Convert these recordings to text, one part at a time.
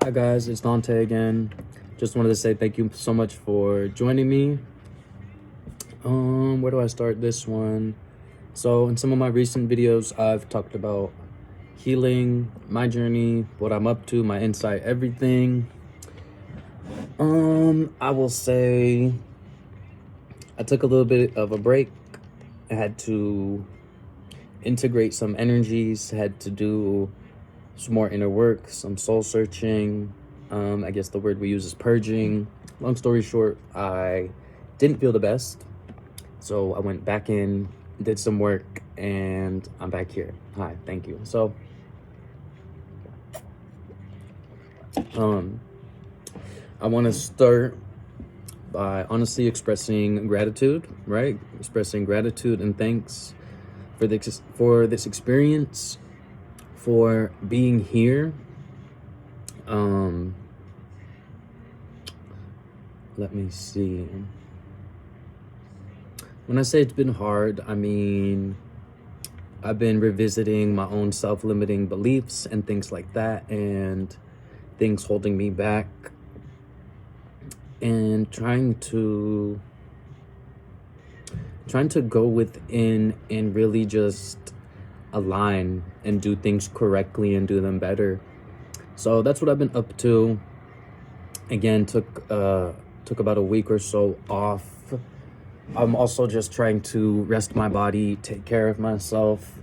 Hi guys, it's Dante again. Just wanted to say thank you so much for joining me. Where do I start this one? So in some of my recent videos, I've talked about healing, my journey, what I'm up to, my insight, everything. I will say I took a little bit of a break. I had to integrate some energies, had to do some more inner work, some soul searching. I guess the word we use is purging. Long story short, I didn't feel the best. So I went back in, did some work, and I'm back here. Hi, thank you. So, I want to start by honestly expressing gratitude, right? Expressing gratitude and thanks for this experience, for being here. Let me see. When I say it's been hard, I mean, I've been revisiting my own self-limiting beliefs and things like that, and things holding me back, and trying to go within and really just align and do things correctly and do them better. So that's what I've been up to. Again, took about a week or so off. I'm also just trying to rest my body, take care of myself,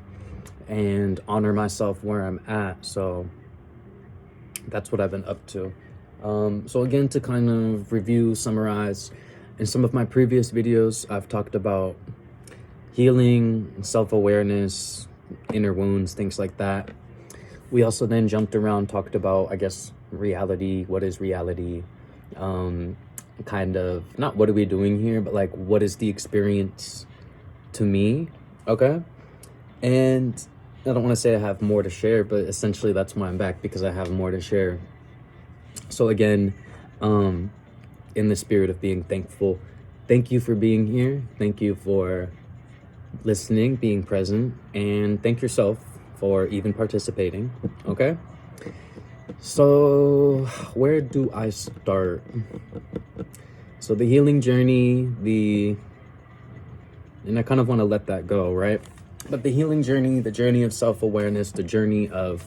and honor myself where I'm at. So that's what I've been up to. So again, to kind of review, summarize, in some of my previous videos, I've talked about healing, self-awareness, inner wounds, things like that. We also then jumped around, talked about, I guess, reality. What is reality? Kind of, not what are we doing here, but like, what is the experience to me? Okay. And I don't want to say I have more to share, but essentially that's why I'm back, because I have more to share. So again, in the spirit of being thankful, thank you for being here. Thank you for listening, being present, and thank yourself for even participating. Okay. So where do I start? So the healing journey, and I kind of want to let that go, right? But the healing journey, the journey of self-awareness, the journey of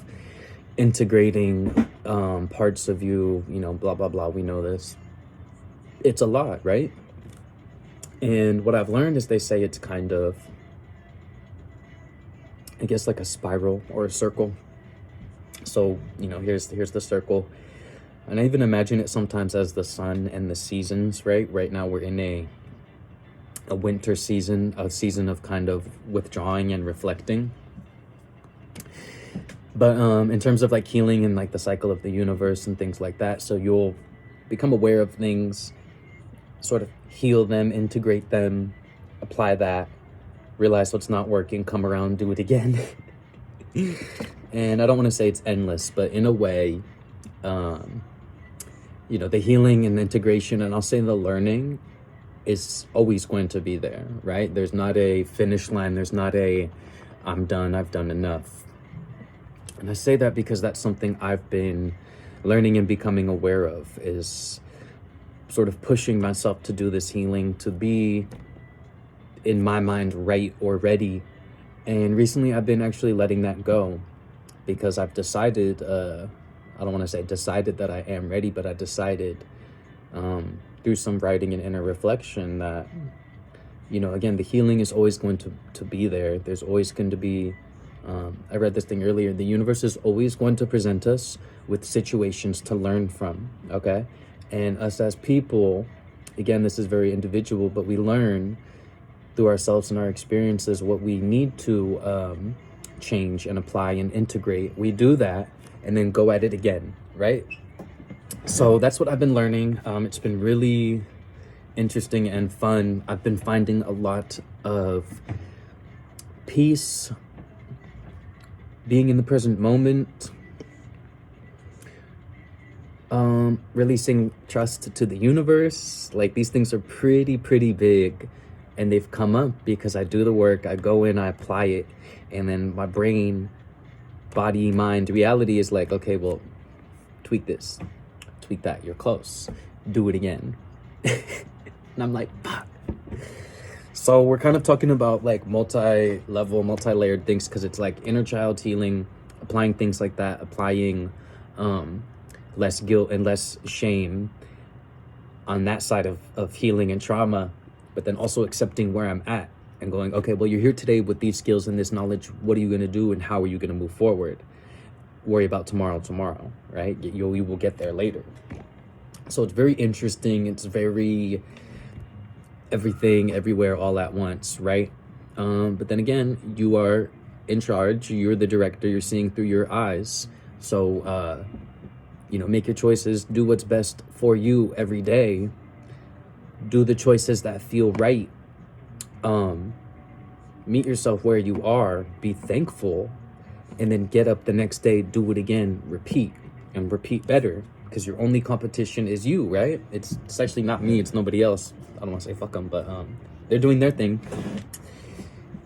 integrating parts of you, blah, blah, blah. We know this. It's a lot, right? And what I've learned is they say it's kind of, I guess, like a spiral or a circle. So, here's the circle. And I even imagine it sometimes as the sun and the seasons, right? Right now we're in a winter season, a season of kind of withdrawing and reflecting. But in terms of like healing and like the cycle of the universe and things like that, so you'll become aware of things, sort of heal them, integrate them, apply that, realize what's not working, come around, do it again. And I don't want to say it's endless, but in a way, the healing and integration, and I'll say the learning, is always going to be there, right? There's not a finish line. There's not a, I'm done, I've done enough. And I say that because that's something I've been learning and becoming aware of, is sort of pushing myself to do this healing, to be, in my mind, right or ready. And recently I've been actually letting that go, because I've decided, I don't want to say decided that I am ready, but I decided through some writing and inner reflection that, again, the healing is always going to be there. There's always going to be, I read this thing earlier, the universe is always going to present us with situations to learn from, okay? And us as people, again, this is very individual, but we learn through ourselves and our experiences what we need to change and apply and integrate. We do that and then go at it again, right? So that's what I've been learning. It's been really interesting and fun. I've been finding a lot of peace, being in the present moment, releasing trust to the universe. Like, these things are pretty big, and they've come up because I do the work, I go in, I apply it, and then my brain, body, mind, reality is like, okay, well, tweak this, tweak that, you're close, do it again. And I'm like, fuck. So we're kind of talking about like multi-level, multi-layered things, because it's like inner child healing, applying things like that, applying less guilt and less shame on that side of healing and trauma, but then also accepting where I'm at and going, okay, well, you're here today with these skills and this knowledge. What are you going to do and how are you going to move forward? Worry about tomorrow, right? You will get there later. So it's very interesting. It's very everything, everywhere, all at once, right? But then again, you are in charge. You're the director. You're seeing through your eyes. So, make your choices. Do what's best for you every day. Do the choices that feel right. Meet yourself where you are. Be thankful. And then get up the next day, do it again, repeat, and repeat better. Because your only competition is you, right? It's actually not me, it's nobody else. I don't want to say fuck them, but they're doing their thing.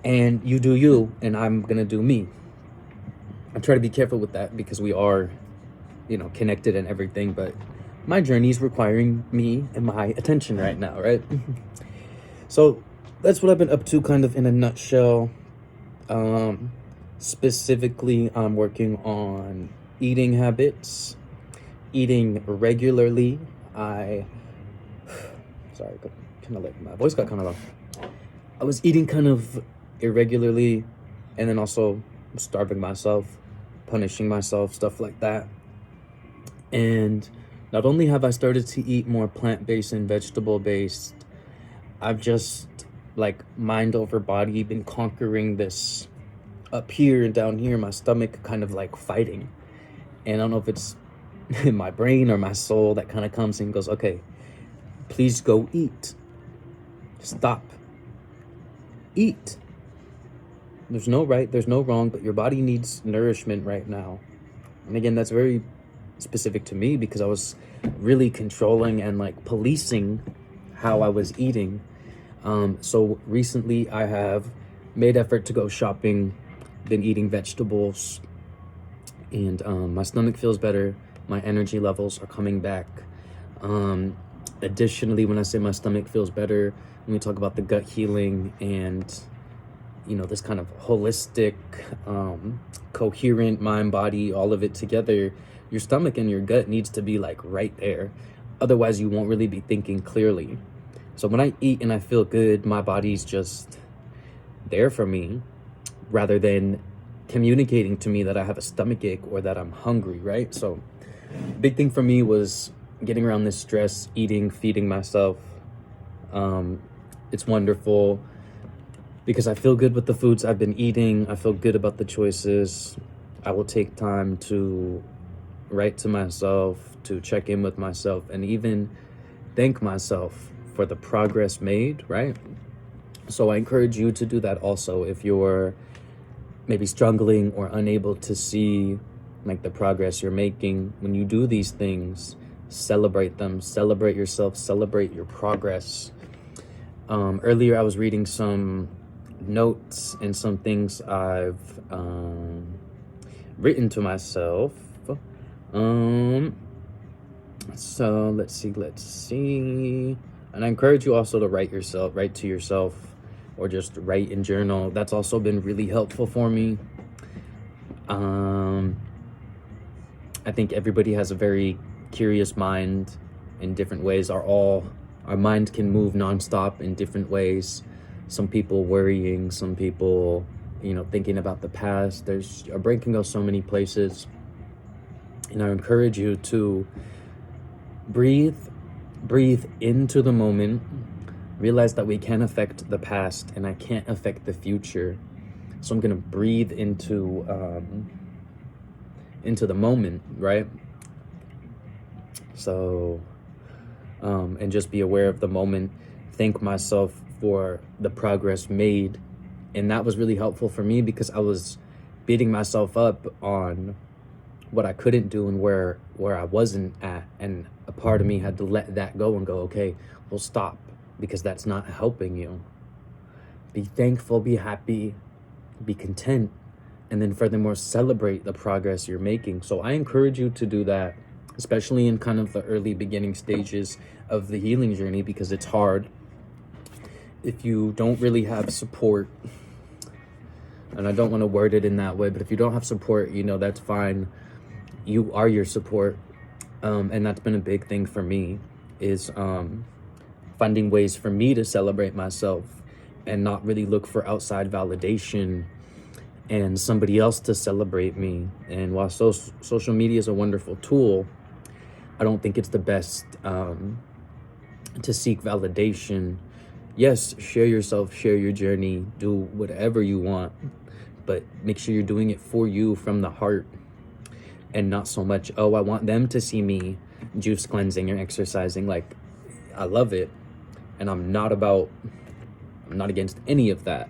And you do you, and I'm going to do me. I try to be careful with that because we are, connected and everything. But my journey is requiring me and my attention right now, right? So that's what I've been up to kind of in a nutshell. Specifically, I'm working on eating habits, eating regularly. Sorry, kind of like my voice got kind of low. I was eating kind of irregularly, and then also starving myself, punishing myself, stuff like that. And not only have I started to eat more plant-based and vegetable-based, I've just like mind over body been conquering this up here and down here, my stomach kind of like fighting. And I don't know if it's my brain or my soul that kind of comes and goes, okay, please go eat. Stop. Eat. There's no right, there's no wrong, but your body needs nourishment right now. And again, that's very specific to me because I was really controlling and like policing how I was eating. So recently I have made effort to go shopping, been eating vegetables, and my stomach feels better. My energy levels are coming back. Additionally, when I say my stomach feels better, when we talk about the gut healing and this kind of holistic, coherent mind, body, all of it together, your stomach and your gut needs to be like right there. Otherwise, you won't really be thinking clearly. So when I eat and I feel good, my body's just there for me rather than communicating to me that I have a stomach ache or that I'm hungry, right? So big thing for me was getting around this stress, eating, feeding myself. It's wonderful because I feel good with the foods I've been eating. I feel good about the choices. I will take time to write to myself, to check in with myself, and even thank myself for the progress made, right? So I encourage you to do that also if you're maybe struggling or unable to see like the progress you're making. When you do these things, celebrate them, celebrate yourself, celebrate your progress. Earlier I was reading some notes and some things I've written to myself. So let's see. And I encourage you also to write to yourself, or just write in journal. That's also been really helpful for me. I think everybody has a very curious mind in different ways. Our mind can move nonstop in different ways. Some people worrying, some people, thinking about the past. Our brain can go so many places. And I encourage you to breathe into the moment. Realize that we can't affect the past and I can't affect the future. So I'm going to breathe into the moment, right? So, and just be aware of the moment. Thank myself for the progress made. And that was really helpful for me because I was beating myself up on what I couldn't do and where I wasn't at. And a part of me had to let that go and go, okay, well, stop, because that's not helping you. Be thankful, be happy, be content, and then furthermore, celebrate the progress you're making. So I encourage you to do that. especially in kind of the early beginning stages of the healing journey, because it's hard if you don't really have support. And I don't want to word it in that way, but if you don't have support, that's fine. You are your support. And that's been a big thing for me, is finding ways for me to celebrate myself and not really look for outside validation and somebody else to celebrate me. And while social media is a wonderful tool, I don't think it's the best to seek validation. Yes, share yourself, share your journey, do whatever you want, but make sure you're doing it for you from the heart, and not so much, oh, I want them to see me juice cleansing or exercising. Like, I love it, and I'm not against any of that,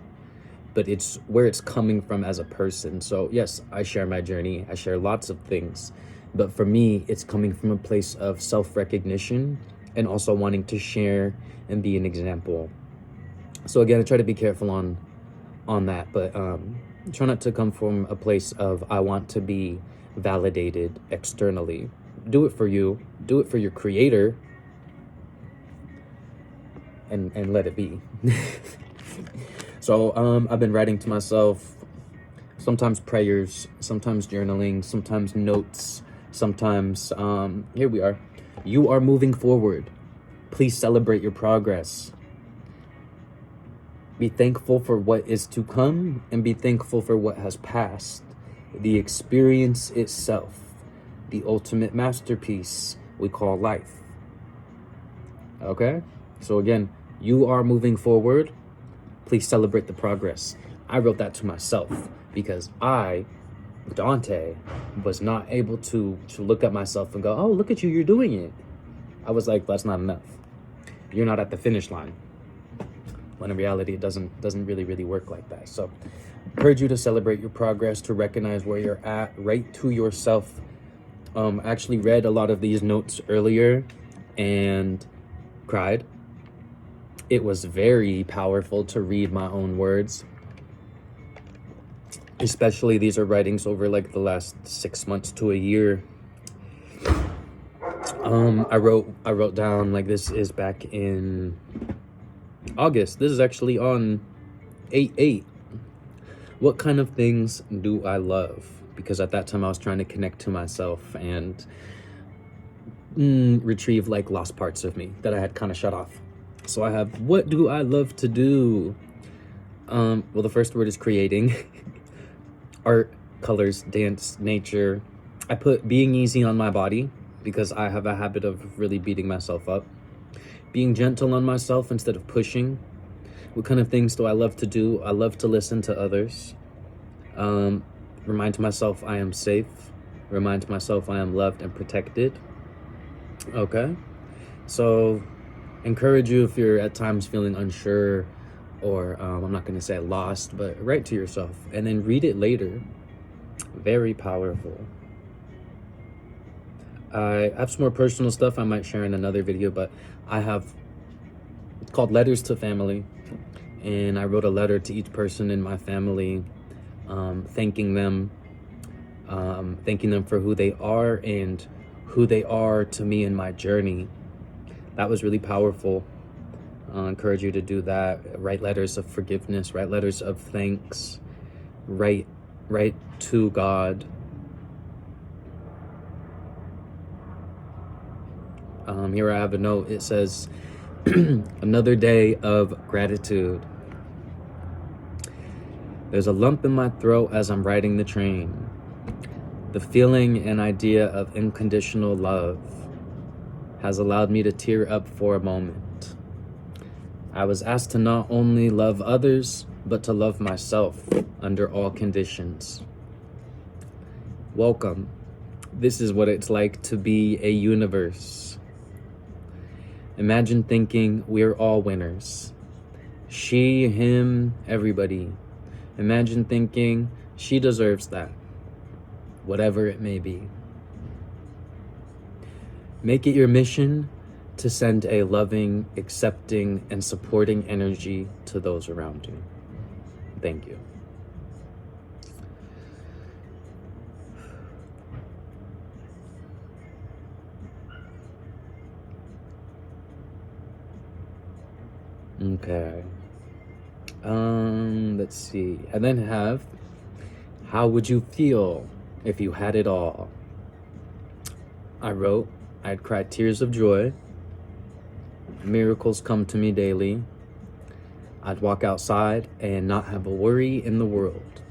but it's where it's coming from as a person. So yes, I share my journey, I share lots of things, but for me, it's coming from a place of self-recognition and also wanting to share and be an example. So again, I try to be careful on that, but try not to come from a place of I want to be validated externally. Do it for you, do it for your creator, and let it be. So I've been writing to myself, sometimes prayers, sometimes journaling, sometimes notes, sometimes here we are. You are moving forward. Please celebrate your progress. Be thankful for what is to come, and be thankful for what has passed. The experience itself, the ultimate masterpiece we call life. Okay? So again, you are moving forward. Please celebrate the progress. I wrote that to myself because I, Dante, was not able to look at myself and go, oh, look at you, you're doing it. I was like, that's not enough. You're not at the finish line. When in reality, it doesn't really work like that. So I encourage you to celebrate your progress, to recognize where you're at, write to yourself. I actually read a lot of these notes earlier and cried. It was very powerful to read my own words. Especially these are writings over like the last 6 months to a year. I wrote down, like, this is back in August. This is actually on 8/8. What kind of things do I love? Because at that time I was trying to connect to myself and retrieve like lost parts of me that I had kind of shut off. So I have, what do I love to do? Well, the first word is creating. Art, colors, dance, nature. I put being easy on my body because I have a habit of really beating myself up. Being gentle on myself instead of pushing. What kind of things do I love to do? I love to listen to others. Remind myself I am safe. Remind myself I am loved and protected. Okay? So encourage you if you're at times feeling unsure, or I'm not going to say lost, but write to yourself and then read it later. Very powerful. I have some more personal stuff I might share in another video, but it's called Letters to Family, and I wrote a letter to each person in my family, thanking them for who they are and who they are to me in my journey. That was really powerful. I encourage you to do that. Write letters of forgiveness, write letters of thanks, write to God. Here I have a note. It says, another day of gratitude. There's a lump in my throat as I'm riding the train. The feeling and idea of unconditional love has allowed me to tear up for a moment. I was asked to not only love others, but to love myself under all conditions. Welcome. This is what it's like to be a universe. Imagine thinking we're all winners. She, him, everybody. Imagine thinking she deserves that. Whatever it may be. Make it your mission to send a loving, accepting, and supporting energy to those around you. Thank you. Okay. Let's see. I then have, how would you feel if you had it all? I wrote, I'd cry tears of joy. Miracles come to me daily. I'd walk outside and not have a worry in the world.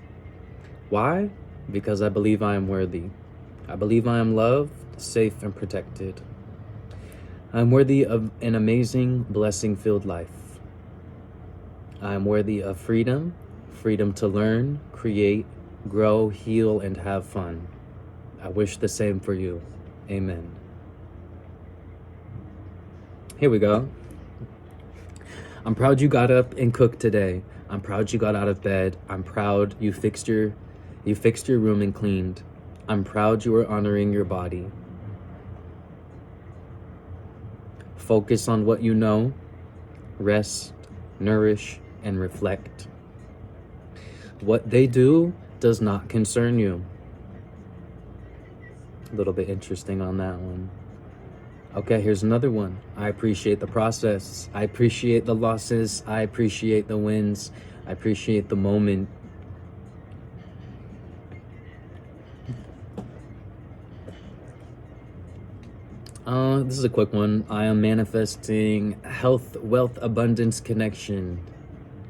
Why? Because I believe I am worthy. I believe I am loved, safe, and protected. I am worthy of an amazing, blessing-filled life. I am worthy of freedom, freedom to learn, create, grow, heal, and have fun. I wish the same for you. Amen. Here we go. I'm proud you got up and cooked today. I'm proud you got out of bed. I'm proud you fixed your room and cleaned. I'm proud you are honoring your body. Focus on what you know. Rest, nourish, and reflect. What they do does not concern you. A little bit interesting on that one. Okay, here's another one. I appreciate the process. I appreciate the losses. I appreciate the wins. I appreciate the moment. This is a quick one. I am manifesting health, wealth, abundance, connection.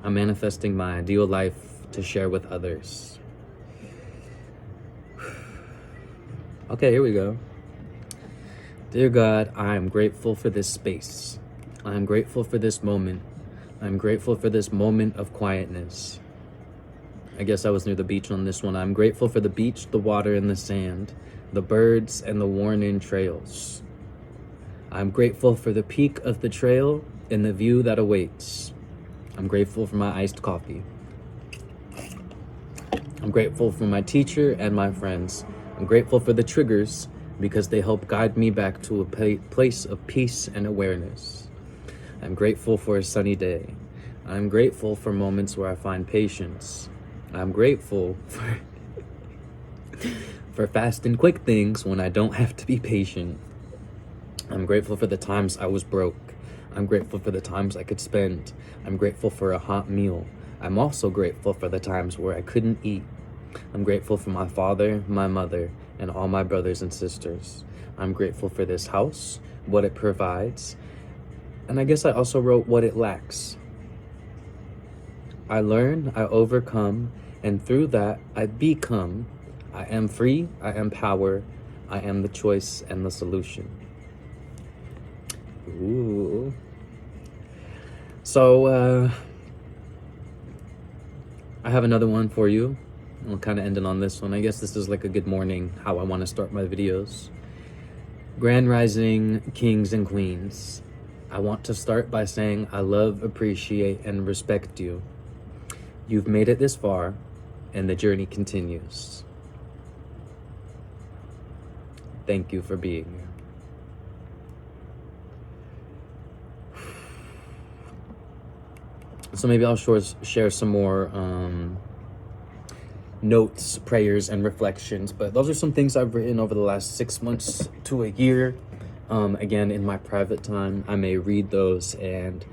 I'm manifesting my ideal life to share with others. Okay, here we go. Dear God, I am grateful for this space. I am grateful for this moment. I'm grateful for this moment of quietness. I guess I was near the beach on this one. I'm grateful for the beach, the water, and the sand, the birds, and the worn-in trails. I'm grateful for the peak of the trail and the view that awaits. I'm grateful for my iced coffee. I'm grateful for my teacher and my friends. I'm grateful for the triggers because they help guide me back to a place of peace and awareness. I'm grateful for a sunny day. I'm grateful for moments where I find patience. I'm grateful for fast and quick things when I don't have to be patient. I'm grateful for the times I was broke. I'm grateful for the times I could spend. I'm grateful for a hot meal. I'm also grateful for the times where I couldn't eat. I'm grateful for my father, my mother, and all my brothers and sisters. I'm grateful for this house, what it provides, and I guess I also wrote what it lacks. I learn, I overcome, and through that, I become. I am free, I am power, I am the choice and the solution. Ooh. So, I have another one for you. I'll kind of end it on this one. I guess this is like a good morning, how I want to start my videos. Grand Rising Kings and Queens. I want to start by saying I love, appreciate, and respect you. You've made it this far, and the journey continues. Thank you for being here. So maybe I'll share some more notes, prayers, and reflections. But those are some things I've written over the last 6 months to a year. Again, in my private time, I may read those and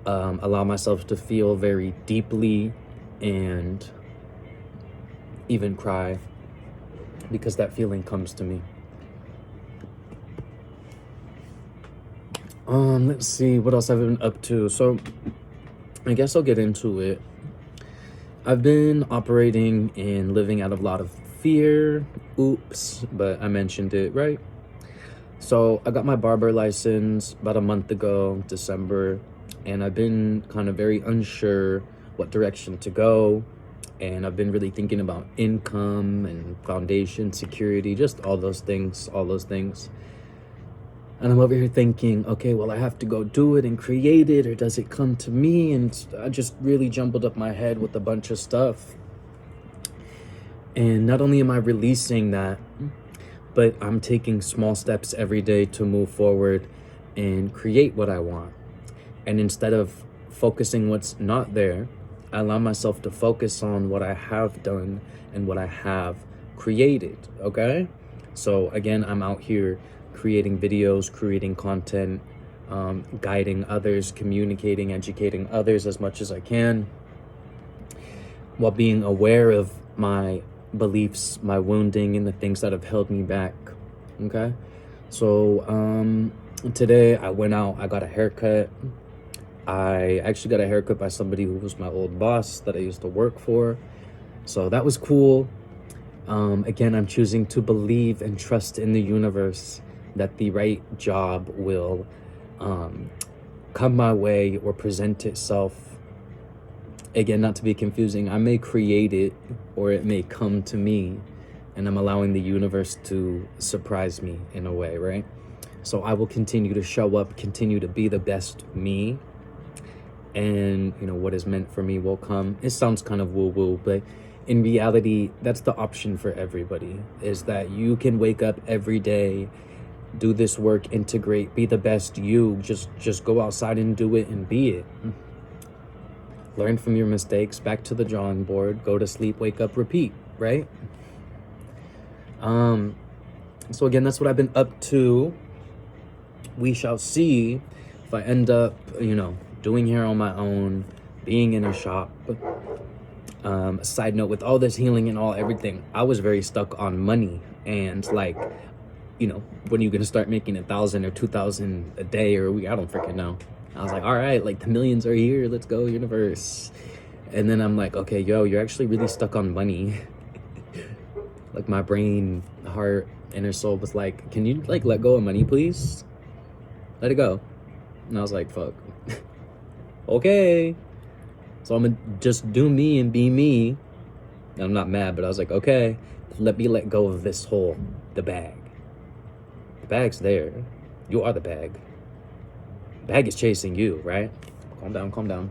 allow myself to feel very deeply and even cry because that feeling comes to me. Let's see what else I've been up to. So I guess I'll get into it. I've been operating and living out of a lot of fear. Oops, but I mentioned it, right? So I got my barber license about a month ago, December, and I've been kind of very unsure what direction to go. And I've been really thinking about income and foundation, security, just all those things. And I'm over here thinking, okay, well, I have to go do it and create it, or does it come to me? And I just really jumbled up my head with a bunch of stuff. And not only am I releasing that, but I'm taking small steps every day to move forward and create what I want. And instead of focusing what's not there, I allow myself to focus on what I have done and what I have created, okay? So again, I'm out here creating videos, creating content, guiding others, communicating, educating others as much as I can, while being aware of my beliefs, my wounding, and the things that have held me back. Okay? So, today I went out, I got a haircut. I actually got a haircut by somebody who was my old boss that I used to work for. So that was cool. Again, I'm choosing to believe and trust in the universe that the right job will come my way or present itself. Again, not to be confusing, I may create it or it may come to me, and I'm allowing the universe to surprise me in a way, right? So I will continue to show up, continue to be the best me, and what is meant for me will come. It sounds kind of woo-woo, but in reality, that's the option for everybody, is that you can wake up every day, do this work, integrate, be the best you, just go outside and do it and be it. Learn from your mistakes, back to the drawing board, go to sleep, wake up, repeat, right? So again, that's what I've been up to. We shall see if I end up, doing hair on my own, being in a shop. Side note, with all this healing and everything, I was very stuck on money and like, when are you gonna start making 1,000 or 2,000 a day or a week? I don't freaking know. I was like, all right, like the millions are here. Let's go, universe. And then I'm like, okay, you're actually really stuck on money. Like my brain, heart, inner soul was like, can you like let go of money, please? Let it go. And I was like, fuck. Okay. So I'm gonna just do me and be me. I'm not mad, but I was like, okay, let me let go of this the bag. The bag's there. You are the bag. The bag is chasing you, right? Calm down.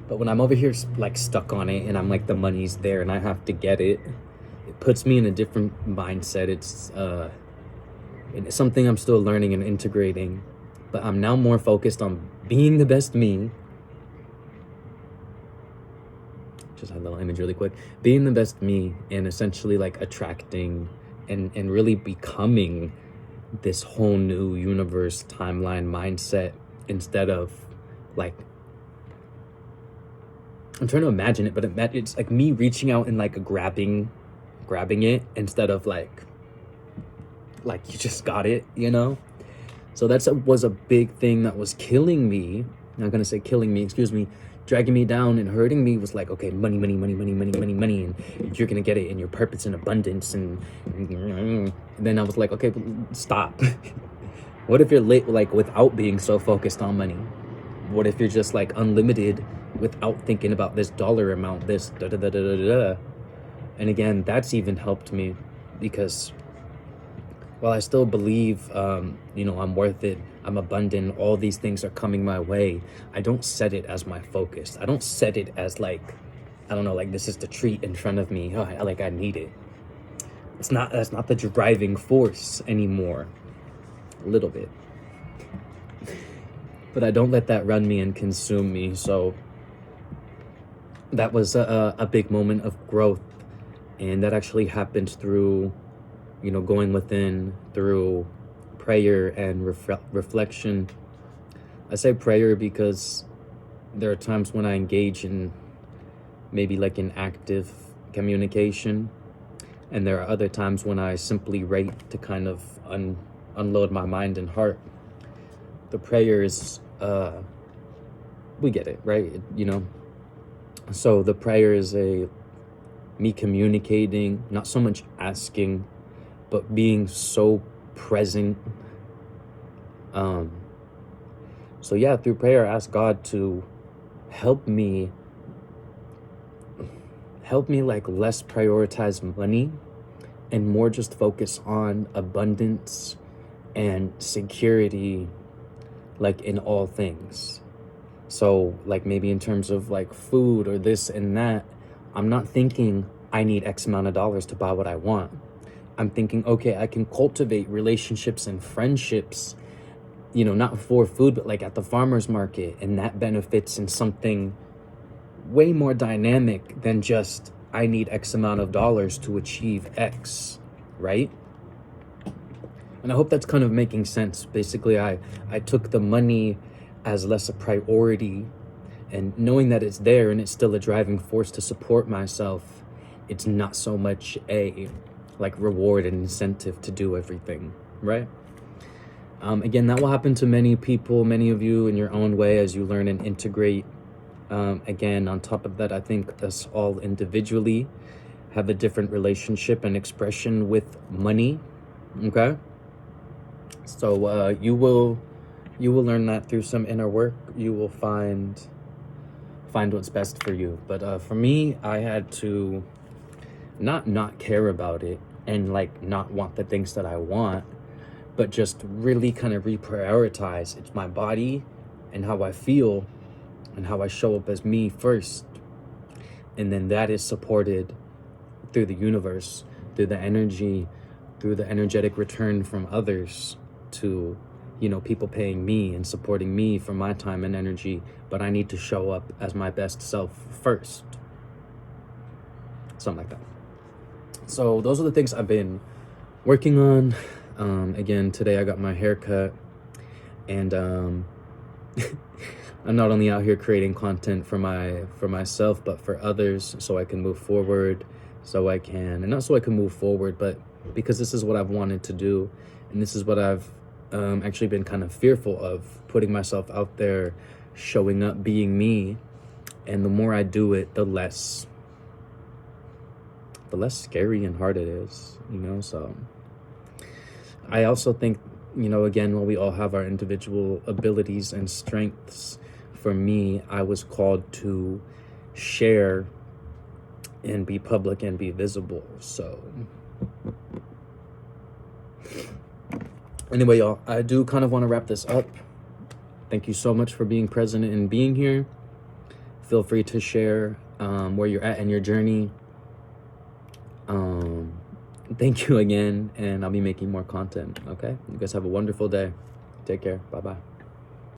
But when I'm over here like stuck on it and I'm like, the money's there and I have to get it, it puts me in a different mindset. It's something I'm still learning and integrating, but I'm now more focused on being the best me. Just had a little image really quick. Being the best me and essentially like attracting and really becoming this whole new universe timeline mindset, instead of like, I'm trying to imagine it, but it's like me reaching out and like grabbing it instead of like you just got it, So was a big thing that was killing me. Not gonna say killing me, excuse me, dragging me down and hurting me. Was like, okay, money, and you're gonna get it in your purpose and abundance, and then I was like, okay, stop. What if you're late, like without being so focused on money? What if you're just like unlimited without thinking about this dollar amount, this da da da da da da? And again, that's even helped me, because while I still believe, I'm worth it, I'm abundant, all these things are coming my way, I don't set it as my focus. I don't set it as like, I don't know, like this is the treat in front of me. I need it. That's not the driving force anymore. A little bit. But I don't let that run me and consume me. So that was a big moment of growth. And that actually happened through, going within, through prayer and reflection. I say prayer because there are times when I engage in maybe like an active communication, and there are other times when I simply write to kind of unload my mind and heart. The prayer is, we get it, right? So the prayer is me communicating, not so much asking, but being so present. So yeah, through prayer, I ask God to help me like less prioritize money and more just focus on abundance and security, like in all things. So like maybe in terms of like food or this and that, I'm not thinking I need X amount of dollars to buy what I want. I'm thinking, okay, I can cultivate relationships and friendships, not for food, but like at the farmer's market. And that benefits in something way more dynamic than just, I need X amount of dollars to achieve X, right? And I hope that's kind of making sense. Basically, I took the money as less a priority, and knowing that it's there and it's still a driving force to support myself, it's not so much a like reward and incentive to do everything, right? Again, that will happen to many people, many of you in your own way as you learn and integrate. Again, on top of that, I think us all individually have a different relationship and expression with money. Okay, so you will learn that through some inner work. You will find what's best for you. But for me, I had to not care about it and like not want the things that I want, but just really kind of reprioritize. It's my body and how I feel and how I show up as me first. And then that is supported through the universe, through the energy, through the energetic return from others, to, you know, people paying me and supporting me for my time and energy. But I need to show up as my best self first. Something like that. So those are the things I've been working on. Again, today I got my hair cut, and I'm not only out here creating content for myself, but for others, so I can move forward, and not so I can move forward, but because this is what I've wanted to do, and this is what I've actually been kind of fearful of, putting myself out there, showing up, being me. And the more I do it, the less scary and hard it is, you know. So I also think, you know, again, while we all have our individual abilities and strengths, for me, I was called to share and be public and be visible. So anyway, y'all, I do kind of want to wrap this up. Thank you so much for being present and being here. Feel free to share where you're at in your journey. Thank you again, and I'll be making more content, okay? You guys have a wonderful day. Take care. Bye-bye.